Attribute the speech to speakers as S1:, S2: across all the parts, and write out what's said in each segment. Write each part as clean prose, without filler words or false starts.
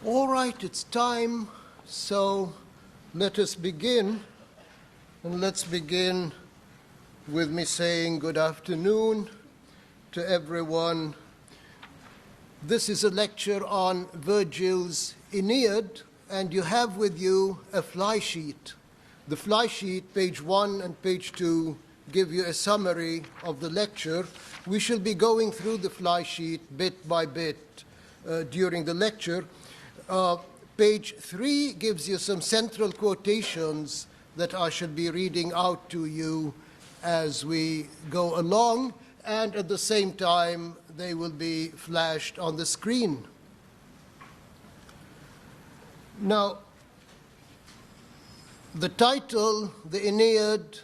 S1: All right, it's time, so let us begin. And let's begin with me saying good afternoon to everyone. This is a lecture on Virgil's Aeneid, and you have with you a fly sheet. The fly sheet, page 1 and page 2, give you a summary of the lecture. We shall be going through the fly sheet bit by bit during the lecture. Page 3 gives you some central quotations that I shall be reading out to you as we go along, and at the same time they will be flashed on the screen. Now, the title, the Aeneid,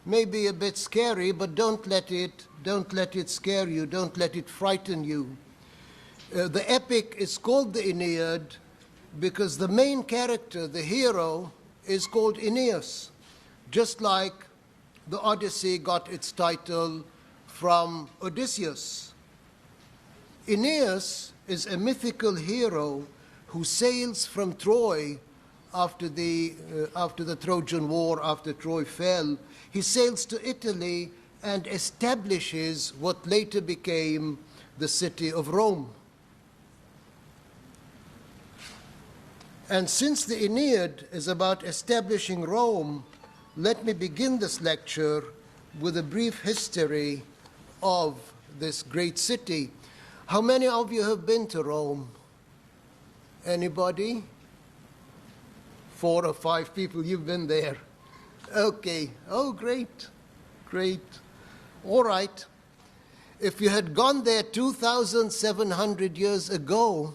S1: may be a bit scary, but don't let it scare you, don't let it frighten you. The epic is called the Aeneid because the main character, the hero, is called Aeneas, just like the Odyssey got its title from Odysseus. Aeneas is a mythical hero who sails from Troy after the Trojan War, after Troy fell. He sails to Italy and establishes what later became the city of Rome. And since the Aeneid is about establishing Rome, let me begin this lecture with a brief history of this great city. How many of you have been to Rome? Anybody? 4 or 5 people, you've been there. Okay. Oh, great. Great. All right. If you had gone there 2,700 years ago,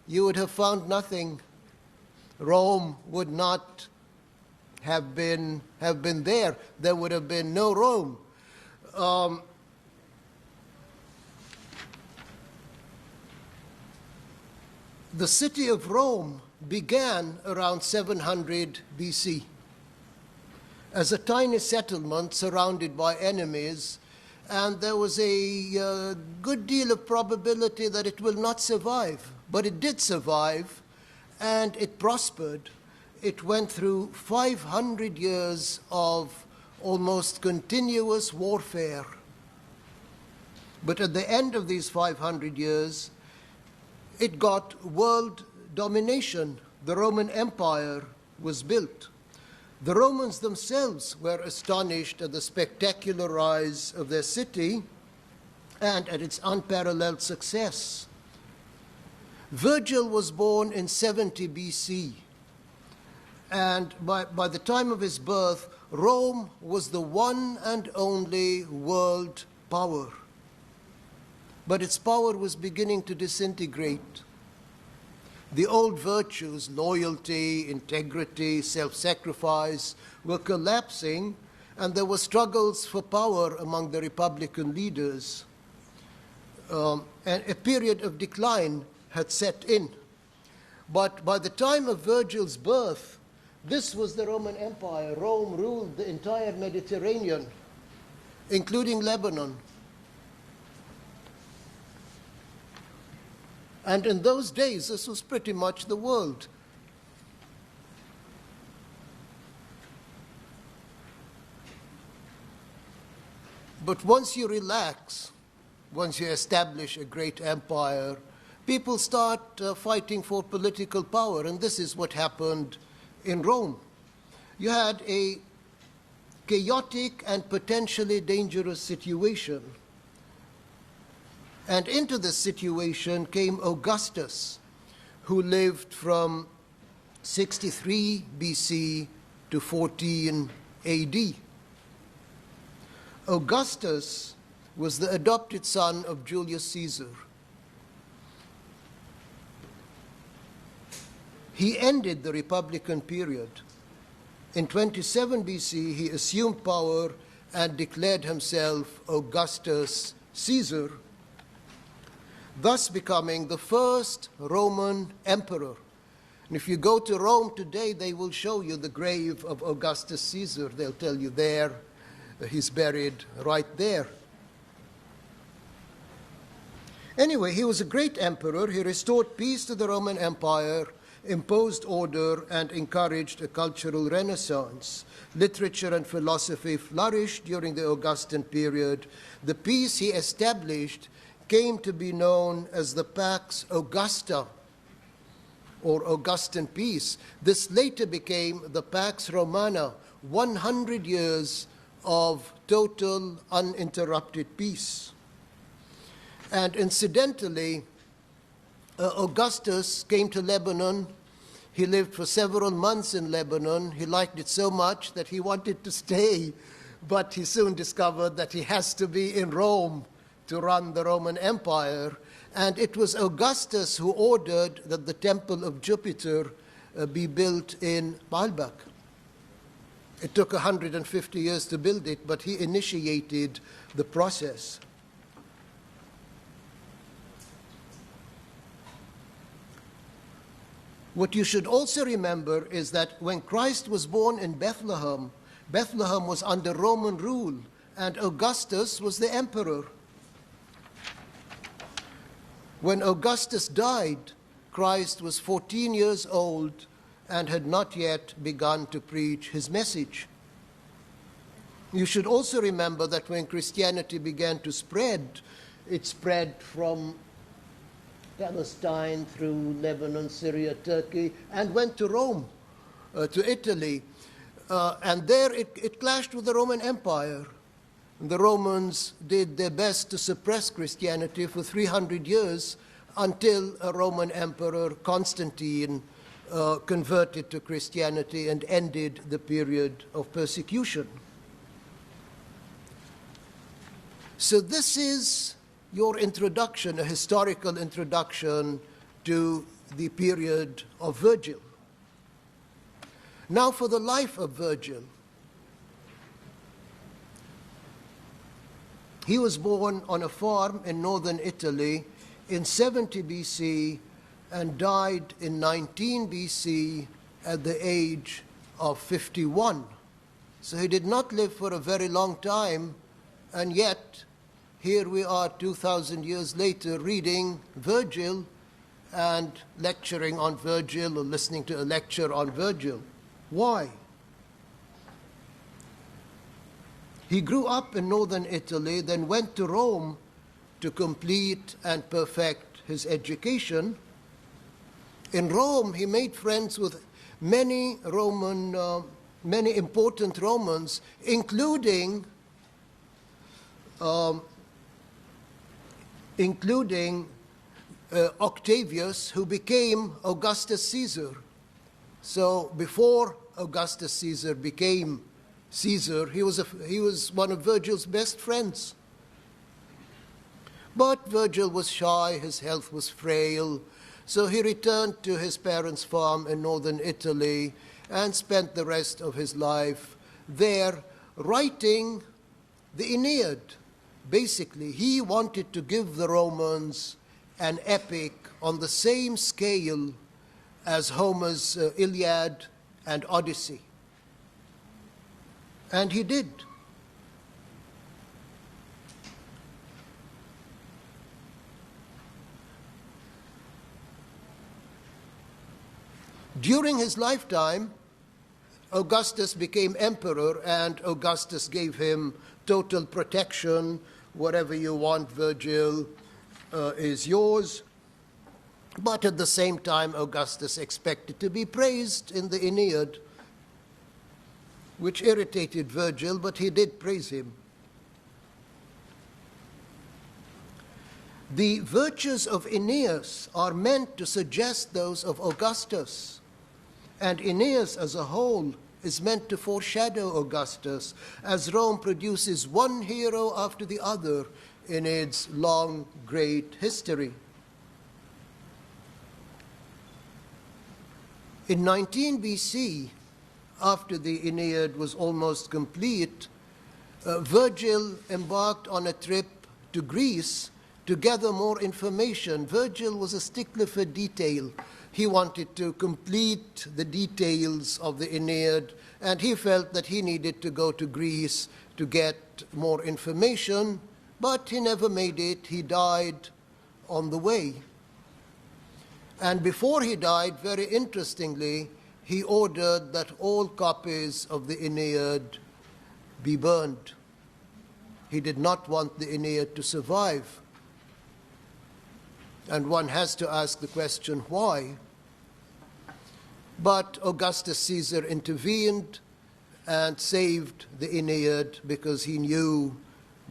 S1: you would have found nothing. Rome would not have been there. There would have been no Rome. The city of Rome began around 700 BC as a tiny settlement surrounded by enemies, and there was a good deal of probability that it will not survive. But it did survive, and it prospered. It went through 500 years of almost continuous warfare. But at the end of these 500 years, it got world domination. The Roman Empire was built. The Romans themselves were astonished at the spectacular rise of their city and at its unparalleled success. Virgil was born in 70 BC, and by the time of his birth, Rome was the one and only world power. But its power was beginning to disintegrate. The old virtues, loyalty, integrity, self-sacrifice, were collapsing, and there were struggles for power among the Republican leaders. And a period of decline had set in. But by the time of Virgil's birth, this was the Roman Empire. Rome ruled the entire Mediterranean, including Lebanon. And in those days, this was pretty much the world. But once you relax, once you establish a great empire, people start fighting for political power, and this is what happened in Rome. You had a chaotic and potentially dangerous situation. And into this situation came Augustus, who lived from 63 BC to 14 AD. Augustus was the adopted son of Julius Caesar. He ended the Republican period. In 27 BC, he assumed power and declared himself Augustus Caesar, thus becoming the first Roman emperor. And if you go to Rome today, they will show you the grave of Augustus Caesar. They'll tell you there, he's buried right there. Anyway, he was a great emperor. He restored peace to the Roman Empire, imposed order, and encouraged a cultural renaissance. Literature and philosophy flourished during the Augustan period. The peace he established came to be known as the Pax Augusta, or Augustan peace. This later became the Pax Romana, 100 years of total uninterrupted peace. And incidentally, Augustus came to Lebanon. He lived for several months in Lebanon. He liked it so much that he wanted to stay, but he soon discovered that he has to be in Rome to run the Roman Empire. And it was Augustus who ordered that the temple of Jupiter be built in Baalbek. It took 150 years to build it, but he initiated the process. What you should also remember is that when Christ was born in Bethlehem, Bethlehem was under Roman rule, and Augustus was the emperor. When Augustus died, Christ was 14 years old and had not yet begun to preach his message. You should also remember that when Christianity began to spread, it spread from Palestine through Lebanon, Syria, Turkey, and went to Rome, to Italy. And there it clashed with the Roman Empire. The Romans did their best to suppress Christianity for 300 years until a Roman emperor, Constantine, converted to Christianity and ended the period of persecution. So this is your introduction, a historical introduction to the period of Virgil. Now for the life of Virgil. He was born on a farm in northern Italy in 70 BC and died in 19 BC at the age of 51. So he did not live for a very long time, and yet here we are 2,000 years later reading Virgil and lecturing on Virgil or listening to a lecture on Virgil. Why? He grew up in northern Italy, then went to Rome to complete and perfect his education. In Rome, he made friends with many important Romans, including Octavius, who became Augustus Caesar. So before Augustus Caesar became Caesar, he was one of Virgil's best friends. But Virgil was shy, his health was frail, so he returned to his parents' farm in northern Italy and spent the rest of his life there writing the Aeneid. Basically, he wanted to give the Romans an epic on the same scale as Homer's Iliad and Odyssey. And he did. During his lifetime, Augustus became emperor, and Augustus gave him total protection. Whatever you want, Virgil, is yours. But at the same time, Augustus expected to be praised in the Aeneid, which irritated Virgil, but he did praise him. The virtues of Aeneas are meant to suggest those of Augustus, and Aeneas as a whole is meant to foreshadow Augustus, as Rome produces one hero after the other in its long, great history. In 19 BC, after the Aeneid was almost complete, Virgil embarked on a trip to Greece to gather more information. Virgil was a stickler for detail. He wanted to complete the details of the Aeneid, and he felt that he needed to go to Greece to get more information, but he never made it. He died on the way. And before he died, very interestingly, he ordered that all copies of the Aeneid be burned. He did not want the Aeneid to survive. And one has to ask the question, why? But Augustus Caesar intervened and saved the Aeneid because he knew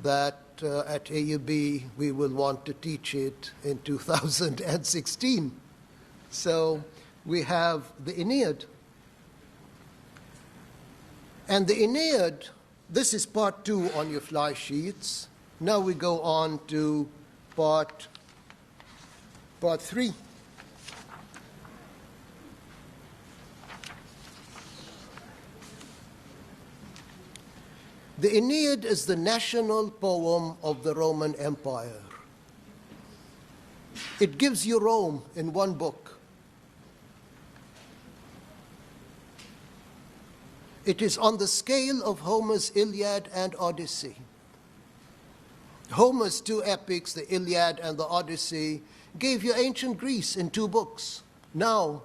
S1: that at AUB we will want to teach it in 2016. So we have the Aeneid. And the Aeneid, this is part 2 on your fly sheets. Now we go on to part 3. The Aeneid is the national poem of the Roman Empire. It gives you Rome in one book. It is on the scale of Homer's Iliad and Odyssey. Homer's 2 epics, the Iliad and the Odyssey, gave you ancient Greece in 2 books. Now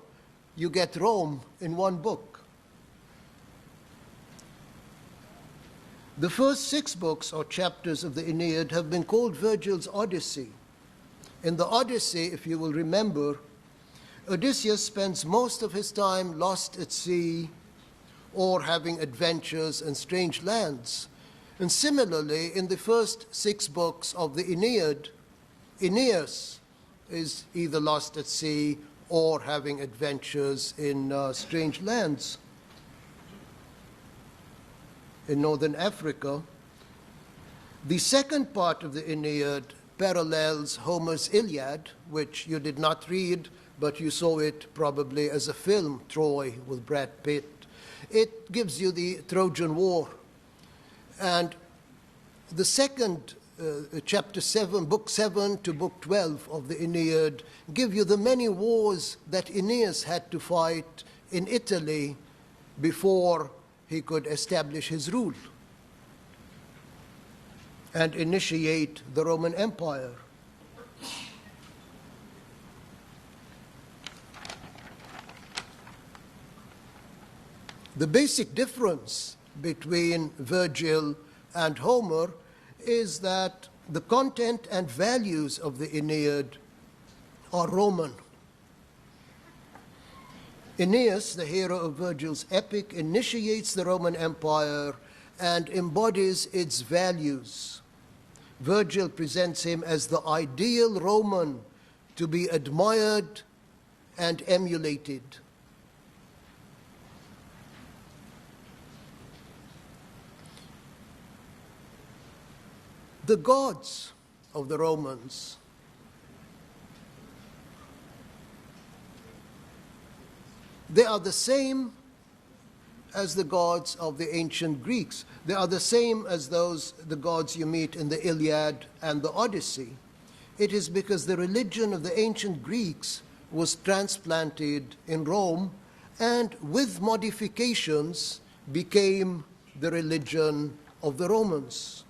S1: you get Rome in one book. The first 6 books or chapters of the Aeneid have been called Virgil's Odyssey. In the Odyssey, if you will remember, Odysseus spends most of his time lost at sea or having adventures in strange lands. And similarly, in the first 6 books of the Aeneid, Aeneas is either lost at sea or having adventures in strange lands. In northern Africa, the second part of the Aeneid parallels Homer's Iliad, which you did not read, but you saw it probably as a film, Troy, with Brad Pitt. It gives you the Trojan War. And the second, chapter 7, book 7 to book 12 of the Aeneid, give you the many wars that Aeneas had to fight in Italy before he could establish his rule and initiate the Roman Empire. The basic difference between Virgil and Homer is that the content and values of the Aeneid are Roman. Aeneas, the hero of Virgil's epic, initiates the Roman Empire and embodies its values. Virgil presents him as the ideal Roman to be admired and emulated. The gods of the Romans they are the same as the gods of the ancient Greeks. They are the same as the gods you meet in the Iliad and the Odyssey. It is because the religion of the ancient Greeks was transplanted in Rome and with modifications became the religion of the Romans.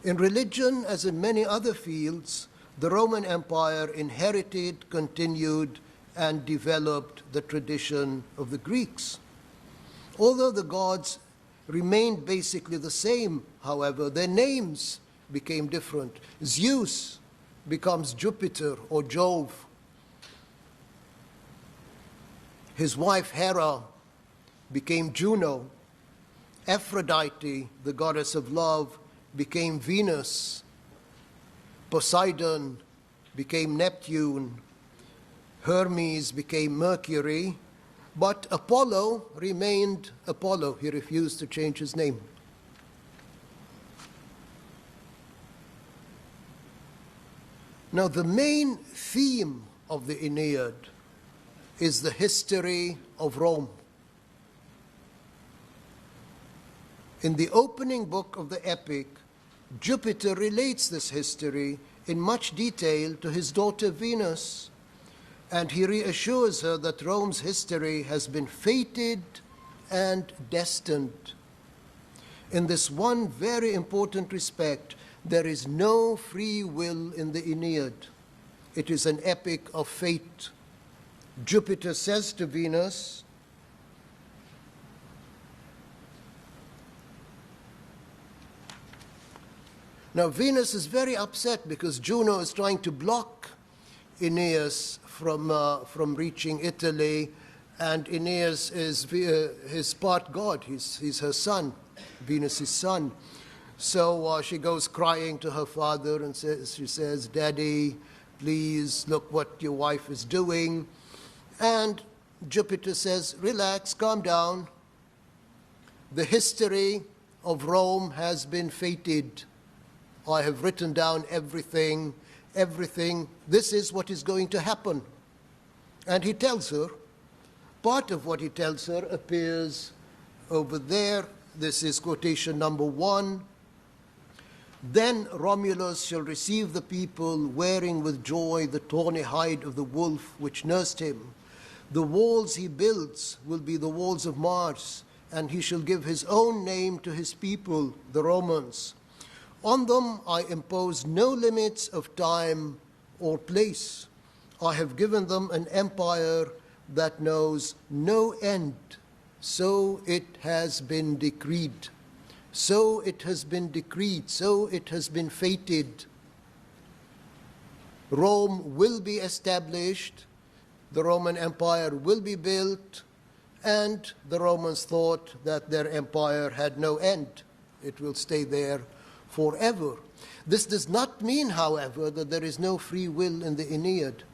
S1: In religion, as in many other fields, the Roman Empire inherited, continued, and developed the tradition of the Greeks. Although the gods remained basically the same, however, their names became different. Zeus becomes Jupiter or Jove. His wife Hera became Juno. Aphrodite, the goddess of love, became Venus. Poseidon became Neptune. Hermes became Mercury, but Apollo remained Apollo. He refused to change his name. Now, the main theme of the Aeneid is the history of Rome. In the opening book of the epic, Jupiter relates this history in much detail to his daughter Venus, and he reassures her that Rome's history has been fated and destined. In this one very important respect, there is no free will in the Aeneid. it is an epic of fate. Jupiter says to Venus, now Venus is very upset because Juno is trying to block Aeneas from reaching Italy, and Aeneas is his part god, he's her son, Venus's son. So she goes crying to her father and she says, "Daddy, please look what your wife is doing." And Jupiter says, "Relax, calm down. The history of Rome has been fated. I have written down everything. This is what is going to happen." And he tells her, part of what he tells her appears over there. This is quotation number 1. "Then Romulus shall receive the people, wearing with joy the tawny hide of the wolf which nursed him. The walls he builds will be the walls of Mars, and he shall give his own name to his people, the Romans. On them I impose no limits of time or place. I have given them an empire that knows no end. So it has been decreed. So it has been decreed. So it has been fated. Rome will be established. The Roman Empire will be built. And the Romans thought that their empire had no end. It will stay there forever. This does not mean, however, that there is no free will in the Aeneid.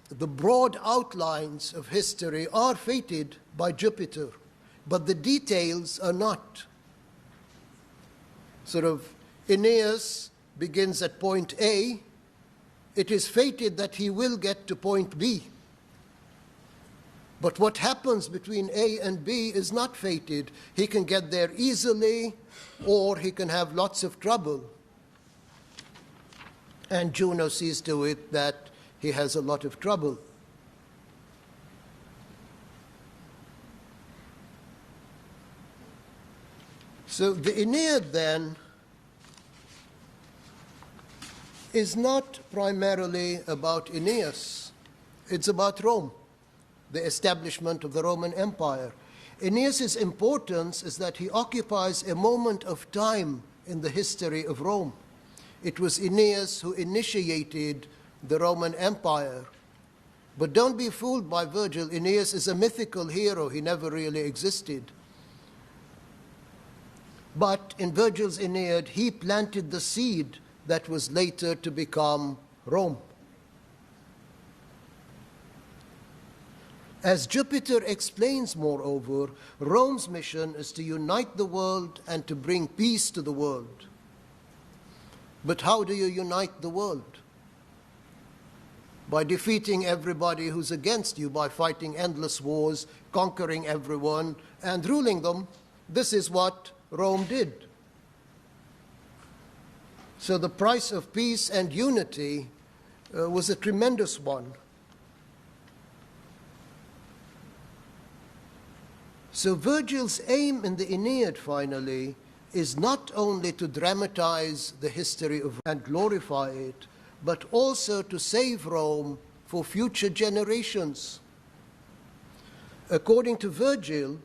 S1: The broad outlines of history are fated by Jupiter, but the details are not. Sort of, Aeneas begins at point A. It is fated that he will get to point B. But what happens between A and B is not fated. He can get there easily, or he can have lots of trouble. And Juno sees to it that he has a lot of trouble. So the Aeneid, then, is not primarily about Aeneas. It's about Rome, the establishment of the Roman Empire. Aeneas's importance is that he occupies a moment of time in the history of Rome. It was Aeneas who initiated the Roman Empire. But don't be fooled by Virgil. Aeneas is a mythical hero. He never really existed. But in Virgil's Aeneid, he planted the seed that was later to become Rome. As Jupiter explains, moreover, Rome's mission is to unite the world and to bring peace to the world. But how do you unite the world? By defeating everybody who's against you, by fighting endless wars, conquering everyone, and ruling them. This is what Rome did. So the price of peace and unity was a tremendous one. So Virgil's aim in the Aeneid, finally, is not only to dramatize the history of and glorify it, but also to save Rome for future generations. According to Virgil,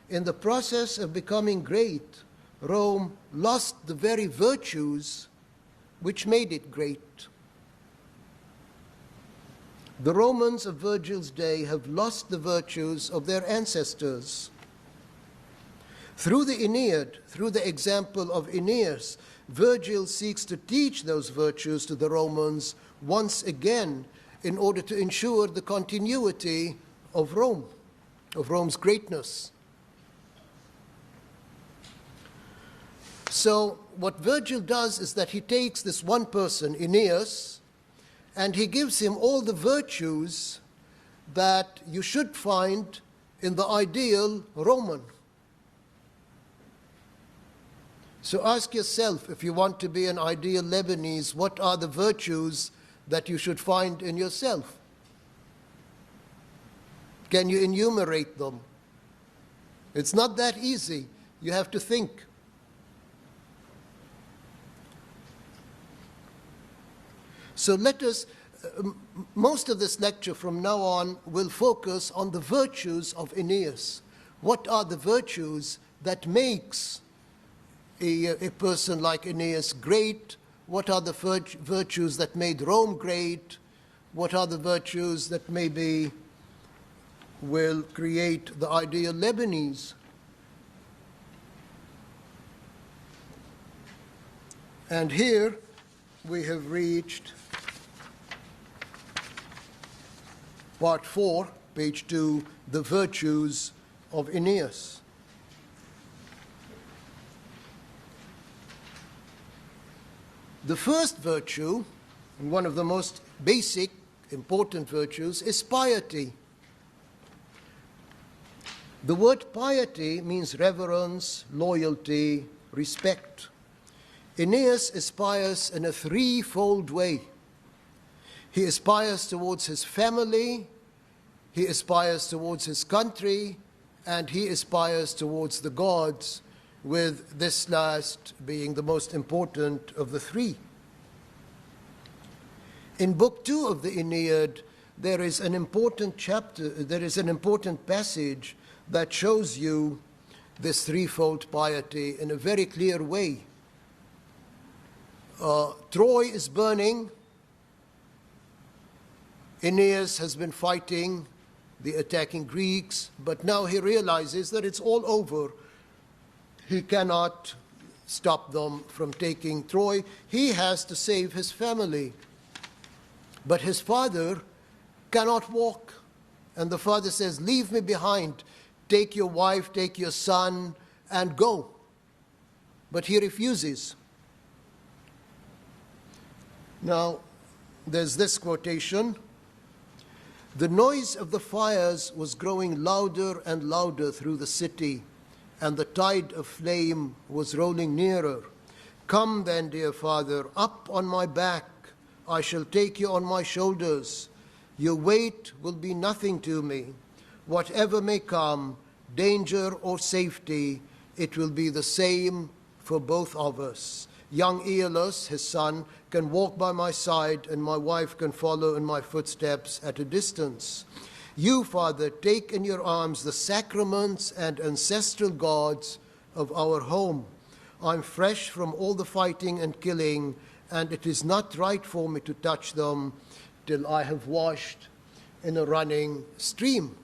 S1: in the process of becoming great, Rome lost the very virtues which made it great. The Romans of Virgil's day have lost the virtues of their ancestors. Through the Aeneid, through the example of Aeneas, Virgil seeks to teach those virtues to the Romans once again in order to ensure the continuity of Rome, of Rome's greatness. So what Virgil does is that he takes this one person, Aeneas, and he gives him all the virtues that you should find in the ideal Roman. So ask yourself, if you want to be an ideal Lebanese, what are the virtues that you should find in yourself? Can you enumerate them? It's not that easy. You have to think. So let us, most of this lecture from now on will focus on the virtues of Aeneas. What are the virtues that makes a person like Aeneas great? What are the virtues that made Rome great? What are the virtues that maybe will create the ideal Lebanese? And here we have reached part 4, page 2, the virtues of Aeneas. The first virtue, and one of the most basic, important virtues, is piety. The word piety means reverence, loyalty, respect. Aeneas is pious in a threefold way. He is pious towards his family, he is pious towards his country, and he is pious towards the gods, with this last being the most important of the three. In Book 2 of the Aeneid, there is an important chapter, there is an important passage that shows you this threefold piety in a very clear way. Troy is burning. Aeneas has been fighting the attacking Greeks, but now he realizes that it's all over. He cannot stop them from taking Troy. He has to save his family. But his father cannot walk. And the father says, "Leave me behind. Take your wife, take your son, and go." But he refuses. Now, there's this quotation: "The noise of the fires was growing louder and louder through the city, and the tide of flame was rolling nearer. Come then, dear father, up on my back. I shall take you on my shoulders. Your weight will be nothing to me. Whatever may come, danger or safety, it will be the same for both of us. Young Aeolus, his son, can walk by my side, and my wife can follow in my footsteps at a distance. You, Father, take in your arms the sacraments and ancestral gods of our home. I'm fresh from all the fighting and killing, and it is not right for me to touch them till I have washed in a running stream."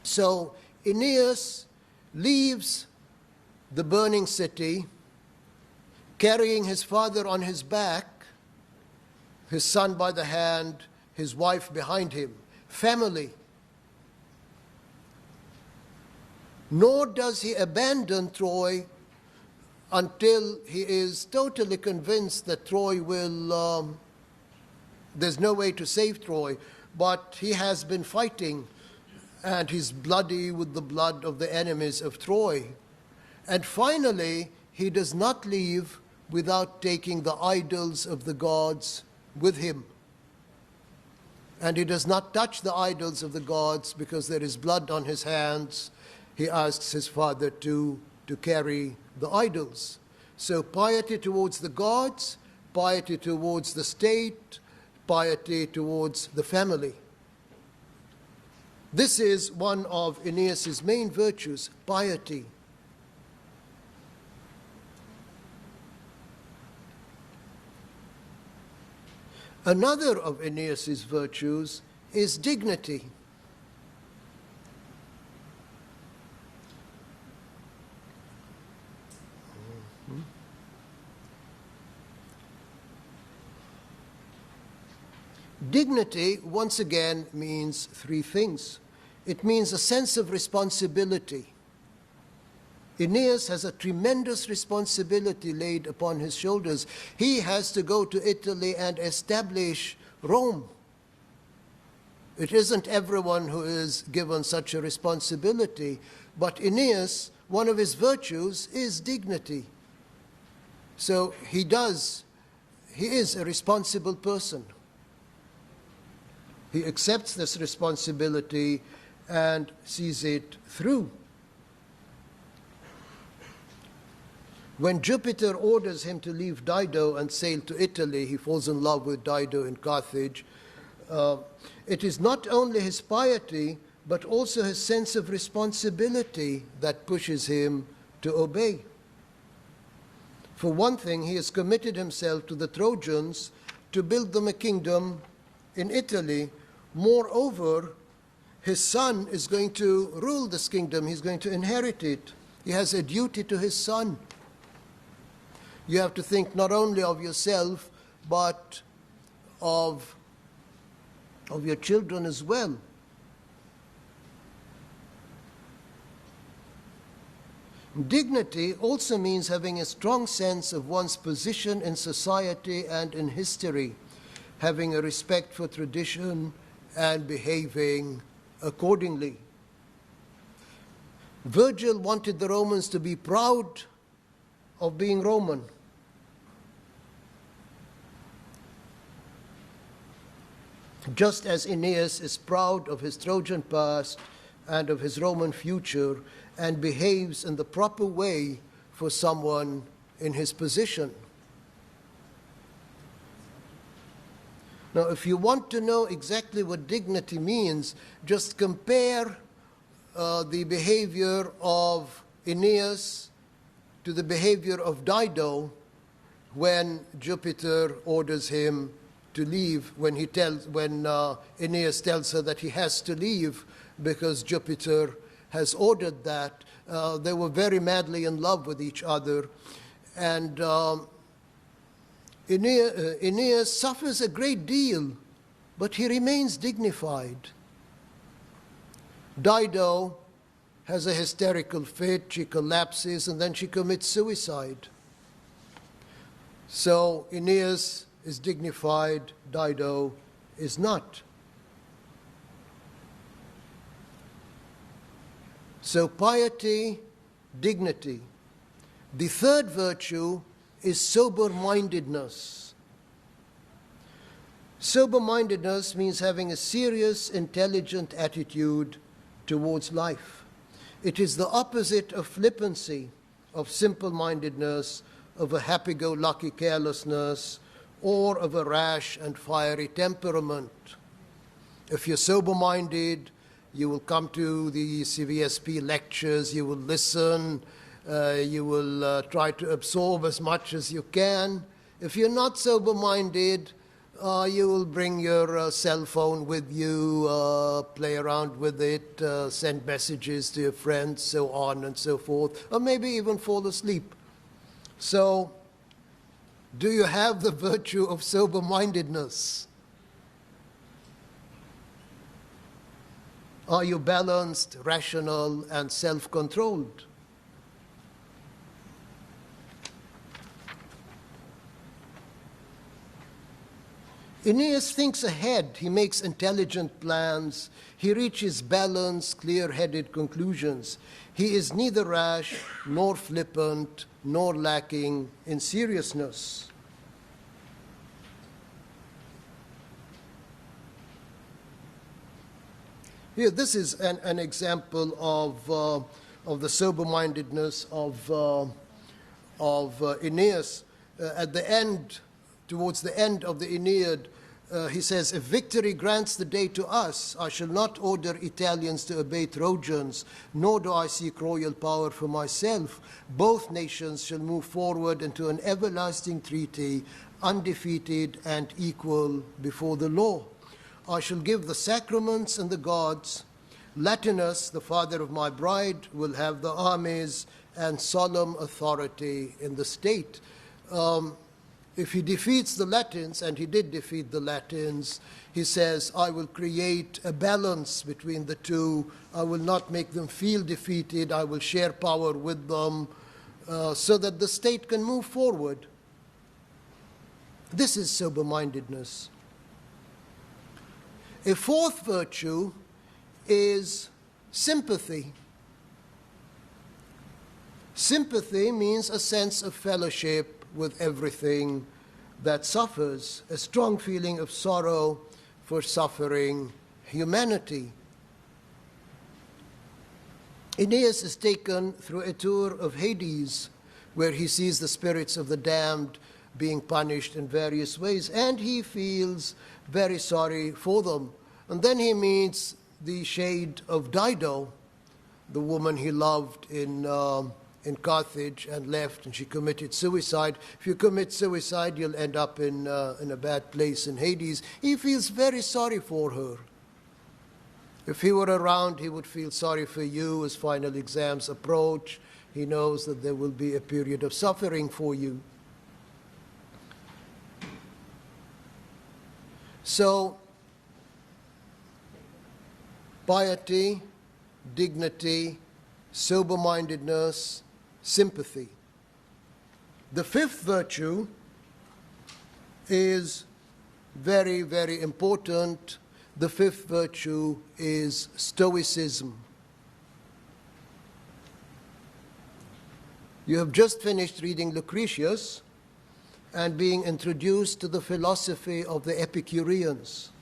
S1: So Aeneas leaves the burning city, carrying his father on his back, his son by the hand, his wife behind him, family. Nor does he abandon Troy until he is totally convinced that Troy will, there's no way to save Troy, but he has been fighting, and he's bloody with the blood of the enemies of Troy. And finally, he does not leave without taking the idols of the gods with him. And he does not touch the idols of the gods because there is blood on his hands. He asks his father to carry the idols. So piety towards the gods, piety towards the state, piety towards the family. This is one of Aeneas' main virtues, piety. Another of Aeneas' virtues is dignity. Dignity, once again, means three things. It means a sense of responsibility. Aeneas has a tremendous responsibility laid upon his shoulders. He has to go to Italy and establish Rome. It isn't everyone who is given such a responsibility, but Aeneas, one of his virtues is dignity. So he is a responsible person. He accepts this responsibility and sees it through. When Jupiter orders him to leave Dido and sail to Italy, he falls in love with Dido in Carthage. It is not only his piety, but also his sense of responsibility that pushes him to obey. For one thing, he has committed himself to the Trojans to build them a kingdom in Italy. Moreover, his son is going to rule this kingdom. He's going to inherit it. He has a duty to his son. You have to think not only of yourself, but of your children as well. Dignity also means having a strong sense of one's position in society and in history, having a respect for tradition and behaving accordingly. Virgil wanted the Romans to be proud of being Roman. Just as Aeneas is proud of his Trojan past and of his Roman future, and behaves in the proper way for someone in his position. Now, if you want to know exactly what dignity means, just compare the behavior of Aeneas to the behavior of Dido when Jupiter orders him to leave, when Aeneas tells her that he has to leave because Jupiter has ordered that. They were very madly in love with each other. And Aeneas suffers a great deal, but he remains dignified. Dido has a hysterical fit, she collapses, and then she commits suicide. So Aeneas is dignified, Dido is not. So piety, dignity. The third virtue is sober-mindedness. Sober-mindedness means having a serious, intelligent attitude towards life. It is the opposite of flippancy, of simple-mindedness, of a happy-go-lucky carelessness, or of a rash and fiery temperament. If you're sober-minded, you will come to the CVSP lectures, you will listen, you will try to absorb as much as you can. If you're not sober-minded, you will bring your cell phone with you, play around with it, send messages to your friends, so on and so forth, or maybe even fall asleep. So, do you have the virtue of sober-mindedness? Are you balanced, rational, and self-controlled? Aeneas thinks ahead. He makes intelligent plans. He reaches balanced, clear-headed conclusions. He is neither rash, nor flippant, nor lacking in seriousness. Here, this is an example of the sober-mindedness of Aeneas. At the end, towards the end of the Aeneid, he says, "If victory grants the day to us, I shall not order Italians to obey Trojans, nor do I seek royal power for myself. Both nations shall move forward into an everlasting treaty, undefeated and equal before the law. I shall give the sacraments and the gods. Latinus, the father of my bride, will have the armies and solemn authority in the state." If he defeats the Latins, and he did defeat the Latins, he says, I will create a balance between the two. I will not make them feel defeated. I will share power with them so that the state can move forward. This is sober-mindedness. A fourth virtue is sympathy. Sympathy means a sense of fellowship with everything that suffers, a strong feeling of sorrow for suffering humanity. Aeneas is taken through a tour of Hades where he sees the spirits of the damned being punished in various ways, and he feels very sorry for them. And then he meets the shade of Dido, the woman he loved in Carthage and left, and she committed suicide. If you commit suicide, you'll end up in a bad place in Hades. He feels very sorry for her. If he were around, he would feel sorry for you as final exams approach. He knows that there will be a period of suffering for you. So, piety, dignity, sober-mindedness, sympathy. The fifth virtue is very, very important. The fifth virtue is Stoicism. You have just finished reading Lucretius and being introduced to the philosophy of the Epicureans.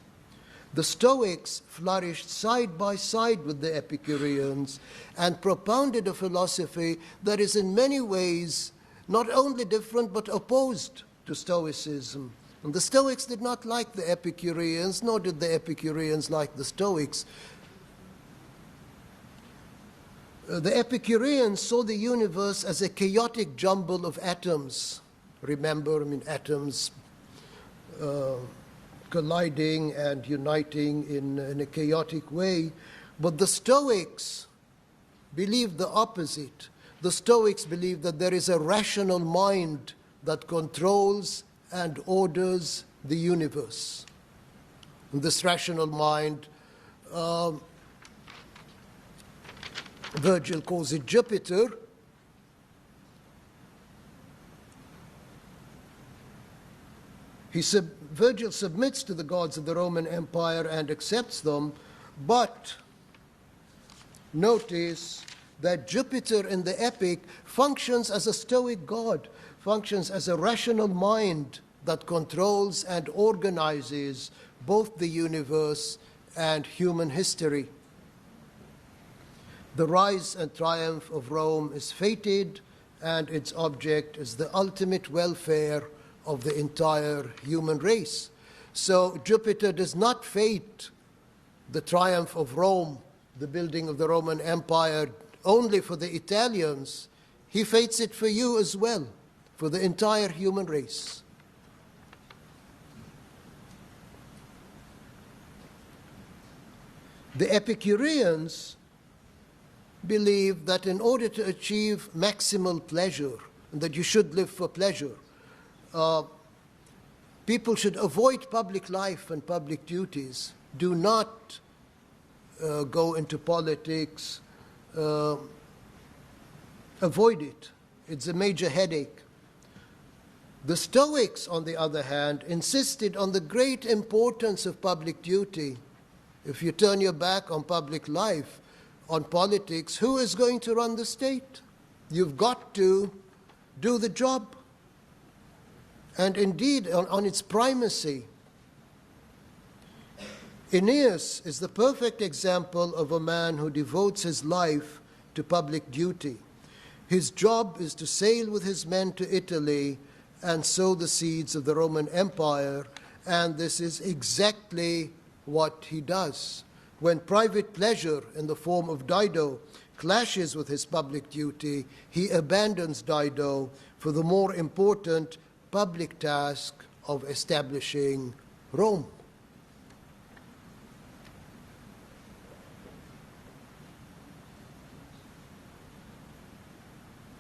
S1: The Stoics flourished side by side with the Epicureans and propounded a philosophy that is in many ways not only different but opposed to Stoicism. And the Stoics did not like the Epicureans, nor did the Epicureans like the Stoics. The Epicureans saw the universe as a chaotic jumble of atoms. Remember, atoms colliding and uniting in a chaotic way. But the Stoics believed the opposite. The Stoics believed that there is a rational mind that controls and orders the universe. And this rational mind, Virgil calls it Jupiter. Virgil submits to the gods of the Roman Empire and accepts them, but notice that Jupiter in the epic functions as a Stoic god, functions as a rational mind that controls and organizes both the universe and human history. The rise and triumph of Rome is fated, and its object is the ultimate welfare of the entire human race. So Jupiter does not fate the triumph of Rome, the building of the Roman Empire, only for the Italians. He fates it for you as well, for the entire human race. The Epicureans believe that in order to achieve maximal pleasure, and that you should live for pleasure, people should avoid public life and public duties. Do not go into politics. Avoid it. It's a major headache. The Stoics, on the other hand, insisted on the great importance of public duty. If you turn your back on public life, on politics, who is going to run the state? You've got to do the job. And indeed, on its primacy, Aeneas is the perfect example of a man who devotes his life to public duty. His job is to sail with his men to Italy and sow the seeds of the Roman Empire, and this is exactly what he does. When private pleasure in the form of Dido clashes with his public duty, he abandons Dido for the more important public task of establishing Rome.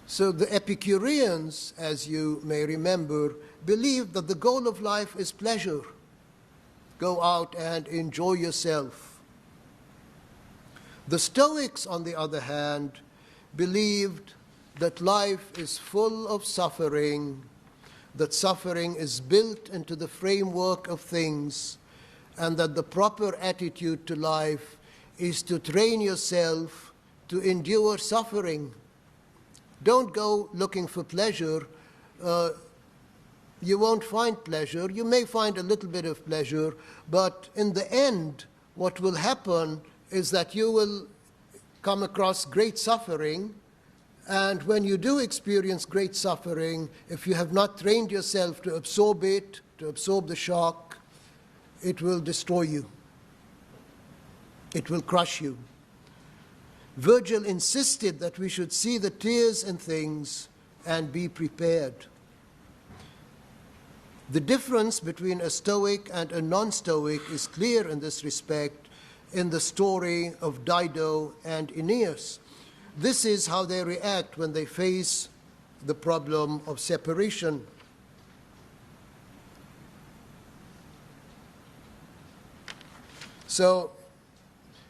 S1: So the Epicureans, as you may remember, believed that the goal of life is pleasure. Go out and enjoy yourself. The Stoics, on the other hand, believed that life is full of suffering, that suffering is built into the framework of things, and that the proper attitude to life is to train yourself to endure suffering. Don't go looking for pleasure. You won't find pleasure. You may find a little bit of pleasure, but in the end, what will happen is that you will come across great suffering, And when you do experience great suffering, if you have not trained yourself to absorb it, to absorb the shock, it will destroy you. It will crush you. Virgil insisted that we should see the tears in things and be prepared. The difference between a Stoic and a non-Stoic is clear in this respect in the story of Dido and Aeneas. This is how they react when they face the problem of separation. So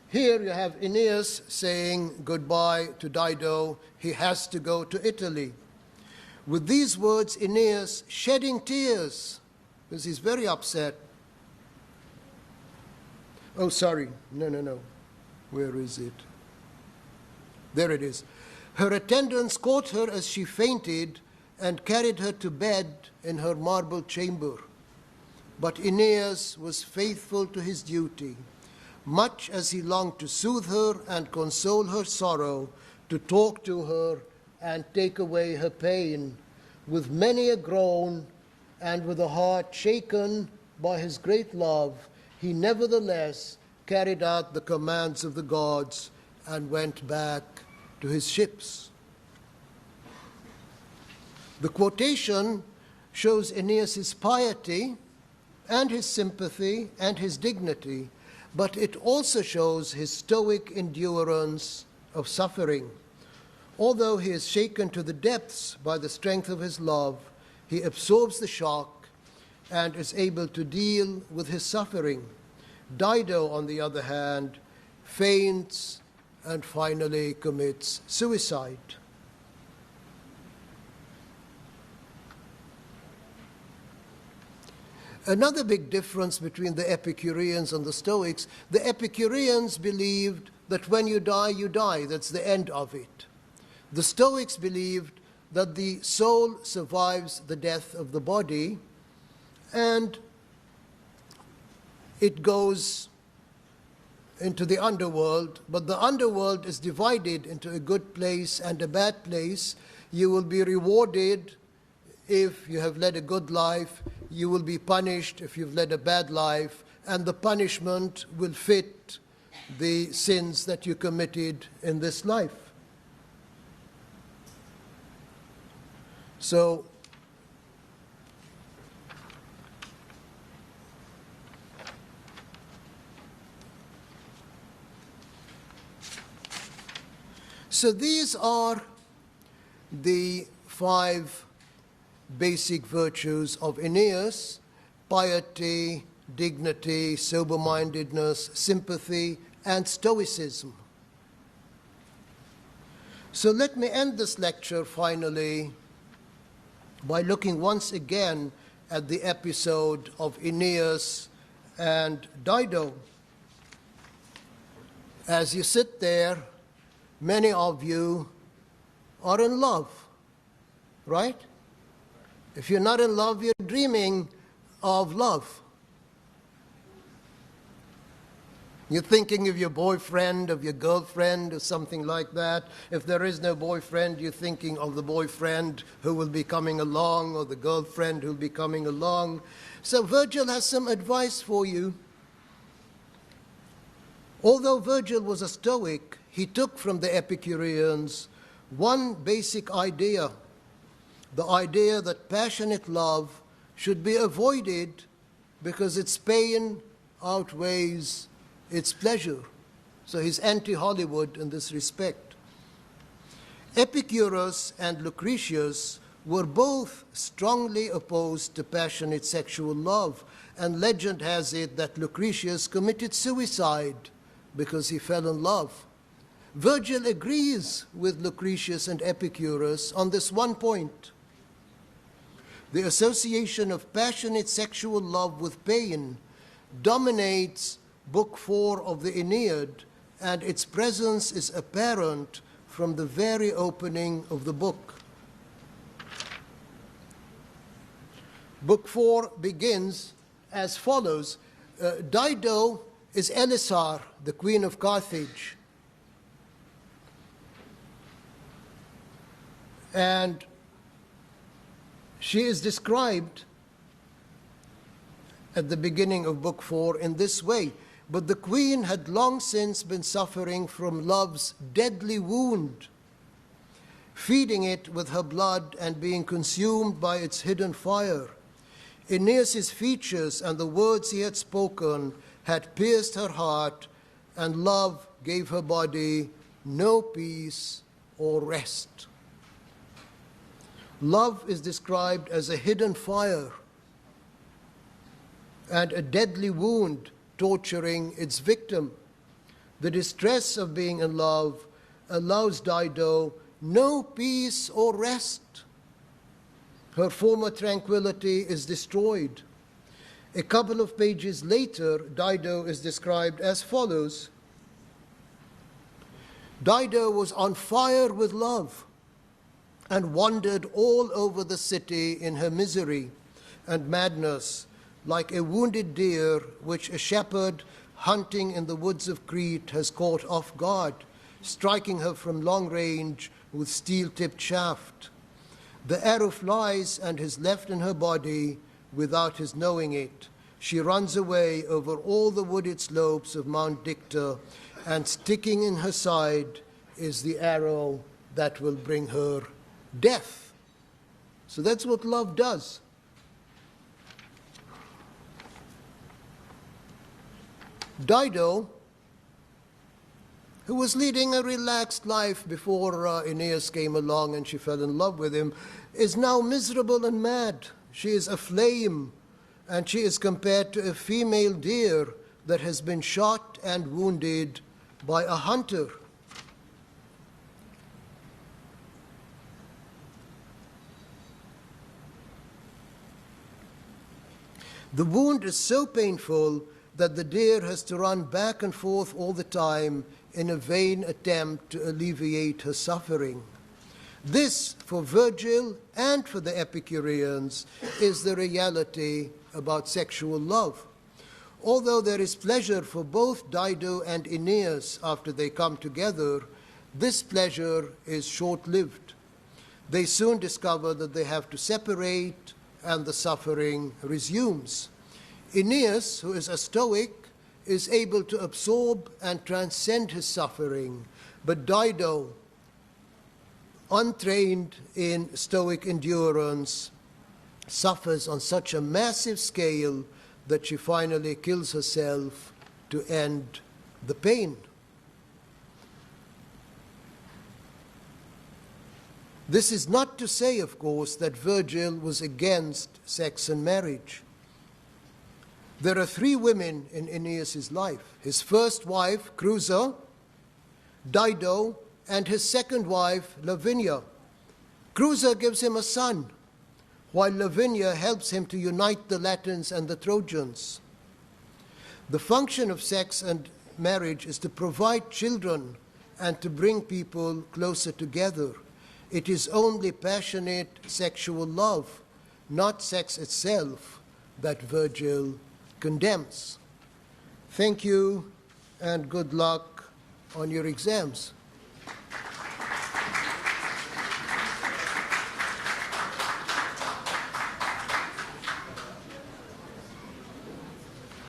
S1: here you have Aeneas saying goodbye to Dido. He has to go to Italy. With these words, Aeneas shedding tears because he's very upset. Oh, sorry. No. Where is it? There it is. Her attendants caught her as she fainted and carried her to bed in her marble chamber. But Aeneas was faithful to his duty, much as he longed to soothe her and console her sorrow, to talk to her and take away her pain. With many a groan and with a heart shaken by his great love, he nevertheless carried out the commands of the gods and went back to his ships. The quotation shows Aeneas' piety and his sympathy and his dignity, but it also shows his stoic endurance of suffering. Although he is shaken to the depths by the strength of his love, he absorbs the shock and is able to deal with his suffering. Dido, on the other hand, faints and finally commits suicide. Another big difference between the Epicureans and the Stoics, the Epicureans believed that when you die, you die. That's the end of it. The Stoics believed that the soul survives the death of the body and it goes into the underworld, but the underworld is divided into a good place and a bad place. You will be rewarded if you have led a good life. You will be punished if you've led a bad life, and the punishment will fit the sins that you committed in this life. So, these are the 5 basic virtues of Aeneas: piety, dignity, sober-mindedness, sympathy, and stoicism. So let me end this lecture finally by looking once again at the episode of Aeneas and Dido. As you sit there, many of you are in love, right? If you're not in love, you're dreaming of love. You're thinking of your boyfriend, of your girlfriend, or something like that. If there is no boyfriend, you're thinking of the boyfriend who will be coming along, or the girlfriend who will be coming along. So Virgil has some advice for you. Although Virgil was a Stoic, he took from the Epicureans one basic idea: the idea that passionate love should be avoided because its pain outweighs its pleasure. So he's anti-Hollywood in this respect. Epicurus and Lucretius were both strongly opposed to passionate sexual love, and legend has it that Lucretius committed suicide because he fell in love. Virgil agrees with Lucretius and Epicurus on this one point. The association of passionate sexual love with pain dominates Book 4 of the Aeneid, and its presence is apparent from the very opening of the book. Book 4 begins as follows. Dido is Elisar, the queen of Carthage. And she is described at the beginning of Book 4 in this way. But the queen had long since been suffering from love's deadly wound, feeding it with her blood and being consumed by its hidden fire. Aeneas's features and the words he had spoken had pierced her heart, and love gave her body no peace or rest. Love is described as a hidden fire and a deadly wound torturing its victim. The distress of being in love allows Dido no peace or rest. Her former tranquility is destroyed. A couple of pages later, Dido is described as follows. Dido was on fire with love and wandered all over the city in her misery and madness, like a wounded deer which a shepherd hunting in the woods of Crete has caught off guard, striking her from long range with steel-tipped shaft. The arrow flies and is left in her body without his knowing it. She runs away over all the wooded slopes of Mount Dicta, and sticking in her side is the arrow that will bring her death. So that's what love does. Dido, who was leading a relaxed life before Aeneas came along and she fell in love with him, is now miserable and mad. She is aflame, and she is compared to a female deer that has been shot and wounded by a hunter. The wound is so painful that the deer has to run back and forth all the time in a vain attempt to alleviate her suffering. This, for Virgil and for the Epicureans, is the reality about sexual love. Although there is pleasure for both Dido and Aeneas after they come together, this pleasure is short-lived. They soon discover that they have to separate, and the suffering resumes. Aeneas, who is a Stoic, is able to absorb and transcend his suffering, but Dido, untrained in Stoic endurance, suffers on such a massive scale that she finally kills herself to end the pain. This is not to say, of course, that Virgil was against sex and marriage. There are three women in Aeneas' life: his first wife, Creusa, Dido, and his second wife, Lavinia. Creusa gives him a son, while Lavinia helps him to unite the Latins and the Trojans. The function of sex and marriage is to provide children and to bring people closer together. It is only passionate sexual love, not sex itself, that Virgil condemns. Thank you, and good luck on your exams.